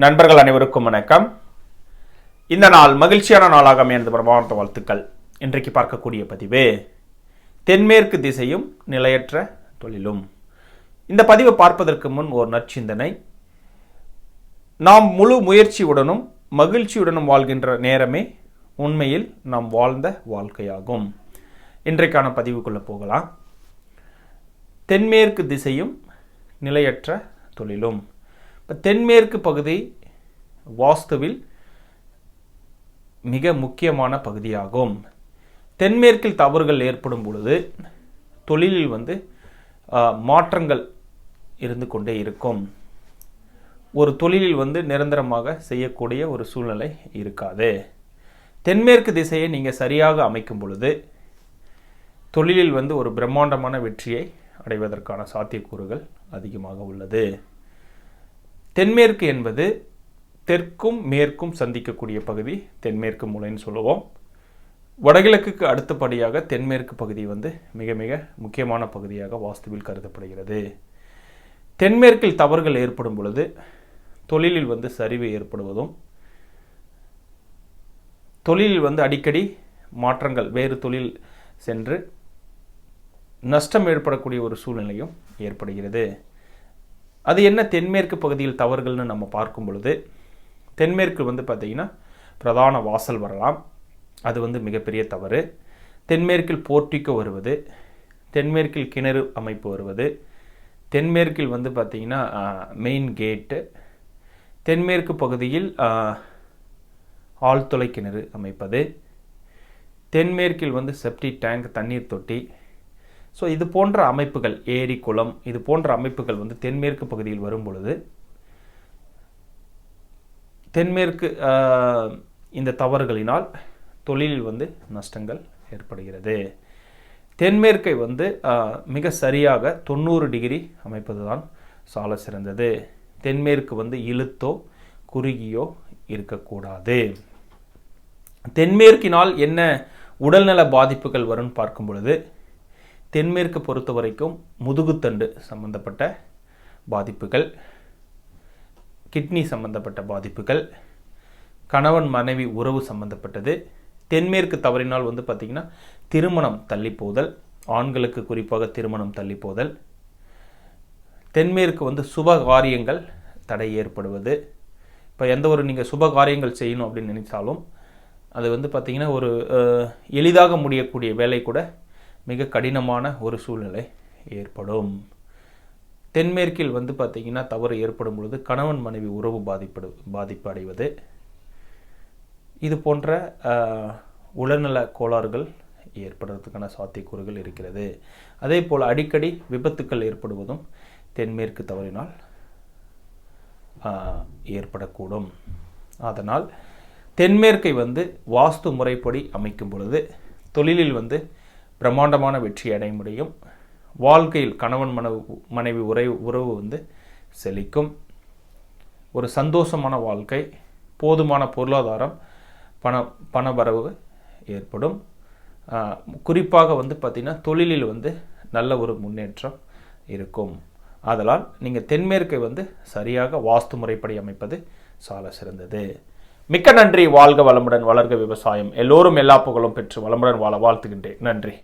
நண்பர்கள் அனைவருக்கும் வணக்கம். இந்த நாள் மகிழ்ச்சியான நாளாக அமைந்த பிரபாவத்த வாழ்த்துக்கள். இன்றைக்கு பார்க்கக்கூடிய பதிவு தென்மேற்கு திசையும் நிலையற்ற தொழிலும். இந்த பதிவை பார்ப்பதற்கு முன் ஒரு நற்சிந்தனை. நாம் முழு முயற்சியுடனும் மகிழ்ச்சியுடனும் வாழ்கின்ற நேரமே உண்மையில் நாம் வாழ்ந்த வாழ்க்கையாகும். இன்றைக்கான பதிவுக்குள்ள போகலாம். தென்மேற்கு திசையும் நிலையற்ற தொழிலும். இப்போ தென்மேற்கு பகுதி வாஸ்துவில் மிக முக்கியமான பகுதியாகும். தென்மேற்கில் தவறுகள் ஏற்படும் பொழுது தொழிலில் மாற்றங்கள் இருந்து கொண்டே இருக்கும். ஒரு தொழிலில் நிரந்தரமாக செய்யக்கூடிய ஒரு சூழ்நிலை இருக்காது. தென்மேற்கு திசையை நீங்கள் சரியாக அமைக்கும் பொழுது தொழிலில் ஒரு பிரம்மாண்டமான வெற்றியை அடைவதற்கான சாத்தியக்கூறுகள் அதிகமாக உள்ளது. தென்மேற்கு என்பது தெற்கும் மேற்கும் சந்திக்கக்கூடிய பகுதி தென்மேற்கு மூலைன்னு சொல்லுவோம். வடகிழக்குக்கு அடுத்தபடியாக தென்மேற்கு பகுதி மிக மிக முக்கியமான பகுதியாக வாஸ்துவில் கருதப்படுகிறது. தென்மேற்கில் தவறுகள் ஏற்படும் பொழுது தொழிலில் சரிவு ஏற்படுவதும், தொழிலில் அடிக்கடி மாற்றங்கள் வேறு தொழில் சென்று நஷ்டம் ஏற்படக்கூடிய ஒரு சூழ்நிலையும் ஏற்படுகிறது. அது என்ன தென்மேற்கு பகுதியில் தவறுகள்னு நம்ம பார்க்கும் பொழுது, தென்மேற்கு பார்த்திங்கன்னா பிரதான வாசல் வரலாம், அது மிகப்பெரிய தவறு. தென்மேற்கில் போர்ட்டிக்கோ வருவது, தென்மேற்கில் கிணறு அமைப்பு வருவது, தென்மேற்கில் பார்த்திங்கன்னா மெயின் கேட்டு, தென்மேற்கு பகுதியில் ஆழ்துளை கிணறு அமைப்பது, தென்மேற்கில் செப்டி டேங்க் தண்ணீர் தொட்டி. ஸோ இது போன்ற அமைப்புகள், ஏரி குளம், இது போன்ற அமைப்புகள் தென்மேற்கு பகுதியில் வரும் பொழுது தென்மேற்கு இந்த தவறுகளினால் தொழிலில் நஷ்டங்கள் ஏற்படுகிறது. தென்மேற்கை மிக சரியாக 90 டிகிரி அமைப்பது தான் சால சிறந்தது. தென்மேற்கு இழுத்தோ குறுகியோ இருக்கக்கூடாது. தென்மேற்கினால் என்ன உடல்நல பாதிப்புகள் வரும்னு பார்க்கும் பொழுது, தென்மேற்கு பொறுத்த வரைக்கும் முதுகுத்தண்டு சம்பந்தப்பட்ட பாதிப்புகள், கிட்னி சம்பந்தப்பட்ட பாதிப்புகள், கணவன் மனைவி உறவு சம்பந்தப்பட்டது. தென்மேற்கு தவறினால் பார்த்திங்கன்னா திருமணம் தள்ளி போதல், ஆண்களுக்கு குறிப்பாக திருமணம் தள்ளி போதல். தென்மேற்கு சுப காரியங்கள் தடை ஏற்படுவது. இப்போ எந்த ஒரு நீங்கள் சுப காரியங்கள் செய்யணும் அப்படின்னு நினைச்சாலும் அது பார்த்திங்கன்னா ஒரு எளிதாக முடியக்கூடிய வேலை கூட மிக கடினமான ஒரு சூழ்நிலை ஏற்படும். தென்மேற்கில் பார்த்திங்கன்னா தவறு ஏற்படும் பொழுது கணவன் மனைவி உறவு பாதிப்பு அடைவது, இது போன்ற உடல்நல கோளாறுகள் ஏற்படுறதுக்கான சாத்தியக்கூறுகள் இருக்கிறது. அதே போல் அடிக்கடி விபத்துக்கள் ஏற்படுவதும் தென்மேற்கு தவறினால் ஏற்படக்கூடும். அதனால் தென்மேற்கை வாஸ்து முறைப்படி அமைக்கும் பொழுது தொழிலில் பிரம்மாண்டமான வெற்றி அடைய முடியும். வாழ்க்கையில் கணவன் மனைவி உறவு செழிக்கும். ஒரு சந்தோஷமான வாழ்க்கை, போதுமான பொருளாதாரம், பணவரவு ஏற்படும். குறிப்பாக பார்த்திங்கன்னா தொழிலில் நல்ல ஒரு முன்னேற்றம் இருக்கும். ஆதலால் நீங்கள் தென்மேற்கை சரியாக வாஸ்து முறைப்படி அமைப்பது சால சிறந்தது. மிக்க நன்றி. வாழ்க வளமுடன், வளர்க விவசாயம். எல்லோரும் எல்லா புகழும் பெற்று வளமுடன் வாழ வாழ்த்துகின்றேன். நன்றி.